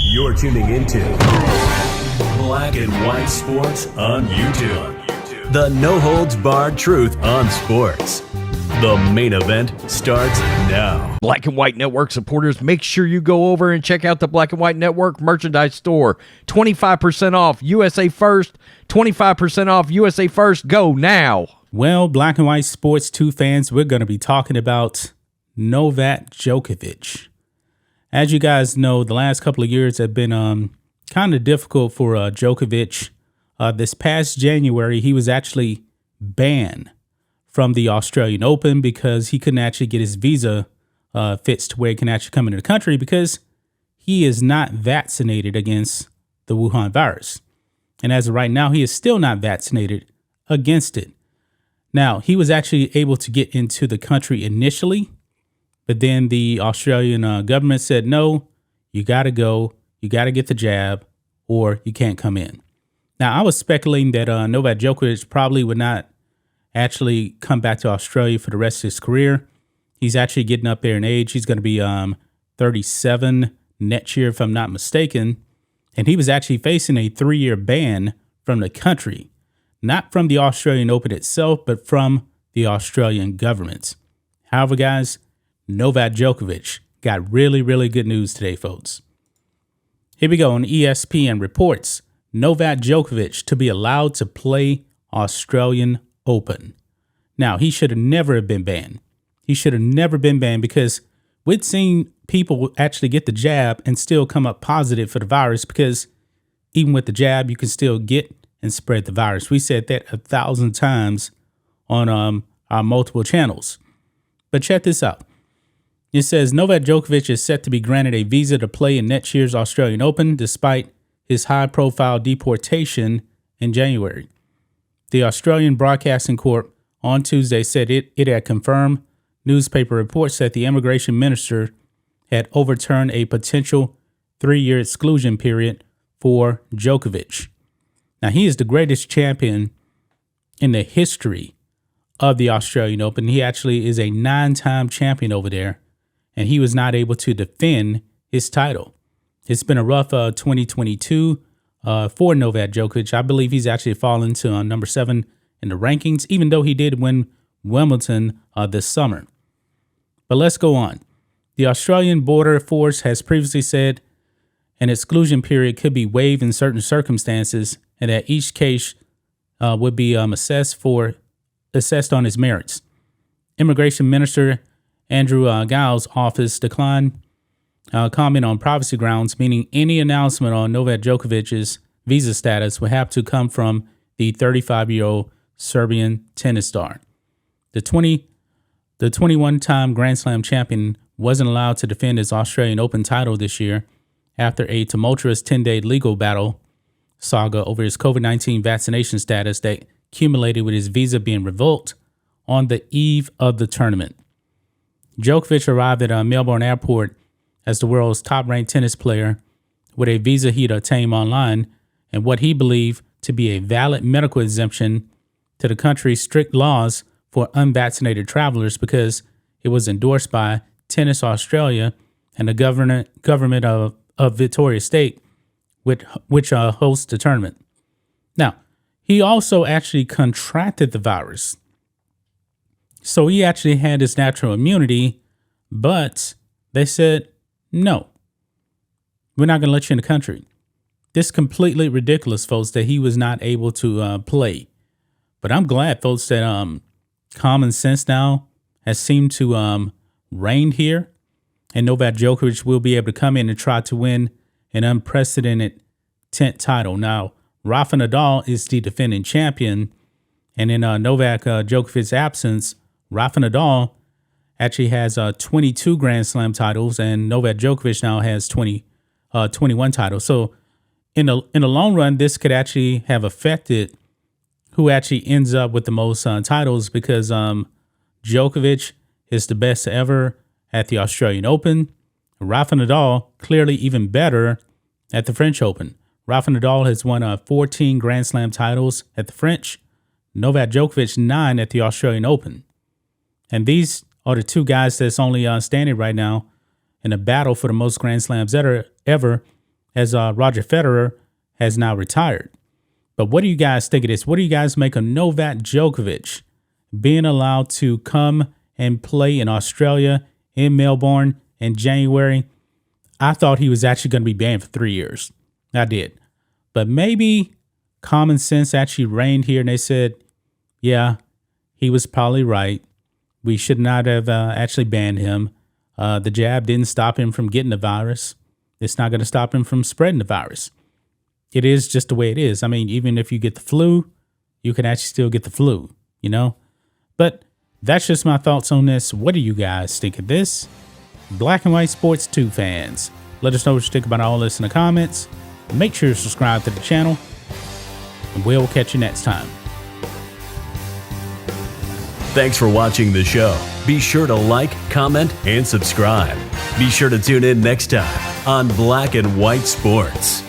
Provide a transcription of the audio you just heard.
You're tuning into Black and White Sports on YouTube. The no-holds-barred truth on sports. The main event starts now. Black and White Network supporters, make sure you go over and check out the Black and White Network merchandise store. 25% off USA First. 25% off USA First. Go now. Well, Black and White Sports 2 fans, we're going to be talking about Novak Djokovic. As you guys know, the last couple of years have been kind of difficult for Djokovic. This past January, he was actually banned from the Australian Open because he couldn't actually get his visa fixed to where he can actually come into the country because he is not vaccinated against the Wuhan virus. And as of right now, he is still not vaccinated against it. Now, he was actually able to get into the country initially, but then the Australian government said, no, you got to go, you got to get the jab, or you can't come in. Now, I was speculating that Novak Djokovic probably would not actually come back to Australia for the rest of his career. He's actually getting up there in age. He's going to be 37 next year, if I'm not mistaken. And he was actually facing a 3-year ban from the country, not from the Australian Open itself, but from the Australian government. However, guys, Novak Djokovic got really, really good news today, folks. Here we go. On ESPN reports Novak Djokovic to be allowed to play Australian Open. Now, he should have never been banned. He should have never been banned because we'd seen people actually get the jab and still come up positive for the virus because even with the jab, you can still get and spread the virus. We said that 1,000 times on our multiple channels. But check this out. It says Novak Djokovic is set to be granted a visa to play in next year's Australian Open despite his high-profile deportation in January. The Australian Broadcasting Corp on Tuesday said it had confirmed newspaper reports that the immigration minister had overturned a potential 3-year exclusion period for Djokovic. Now, he is the greatest champion in the history of the Australian Open. He actually is a 9-time champion over there, and he was not able to defend his title. It's been a rough 2022 for Novak Djokovic. I believe he's actually fallen to number 7 in the rankings, even though he did win Wimbledon this summer. But let's go on. The Australian Border Force has previously said an exclusion period could be waived in certain circumstances and that each case would be assessed on its merits. Immigration Minister Andrew Giles' office declined comment on privacy grounds, meaning any announcement on Novak Djokovic's visa status would have to come from the 35-year-old Serbian tennis star. The 21-time Grand Slam champion wasn't allowed to defend his Australian Open title this year after a tumultuous 10-day legal battle saga over his COVID-19 vaccination status that culminated with his visa being revoked on the eve of the tournament. Djokovic arrived at Melbourne Airport as the world's top-ranked tennis player with a visa he'd obtained online and what he believed to be a valid medical exemption to the country's strict laws for unvaccinated travelers because it was endorsed by Tennis Australia and the government of Victoria State, which hosts the tournament. Now, he also actually contracted the virus. So he actually had his natural immunity, but they said, no, we're not going to let you in the country. This is completely ridiculous, folks, that he was not able to play. But I'm glad, folks, that common sense now has seemed to reign here. And Novak Djokovic will be able to come in and try to win an unprecedented 10th title. Now, Rafa Nadal is the defending champion. And in Novak Djokovic's absence, Rafa Nadal actually has 22 Grand Slam titles, and Novak Djokovic now has 21 titles. So in the long run, this could actually have affected who actually ends up with the most titles because Djokovic is the best ever at the Australian Open. Rafa Nadal clearly even better at the French Open. Rafa Nadal has won 14 Grand Slam titles at the French. Novak Djokovic 9 at the Australian Open. And these are the two guys that's only standing right now in a battle for the most Grand Slams ever, as Roger Federer has now retired. But what do you guys think of this? What do you guys make of Novak Djokovic being allowed to come and play in Australia, in Melbourne in January? I thought he was actually going to be banned for 3 years. I did. But maybe common sense actually reigned here, and they said, yeah, he was probably right. We should not have actually banned him. The jab didn't stop him from getting the virus. It's not going to stop him from spreading the virus. It is just the way it is. I mean, even if you get the flu, you can actually still get the flu, you know? But that's just my thoughts on this. What do you guys think of this? Black and White Sports 2 fans, let us know what you think about all this in the comments. Make sure to subscribe to the channel, and we'll catch you next time. Thanks for watching the show. Be sure to like, comment, and subscribe. Be sure to tune in next time on Black and White Sports.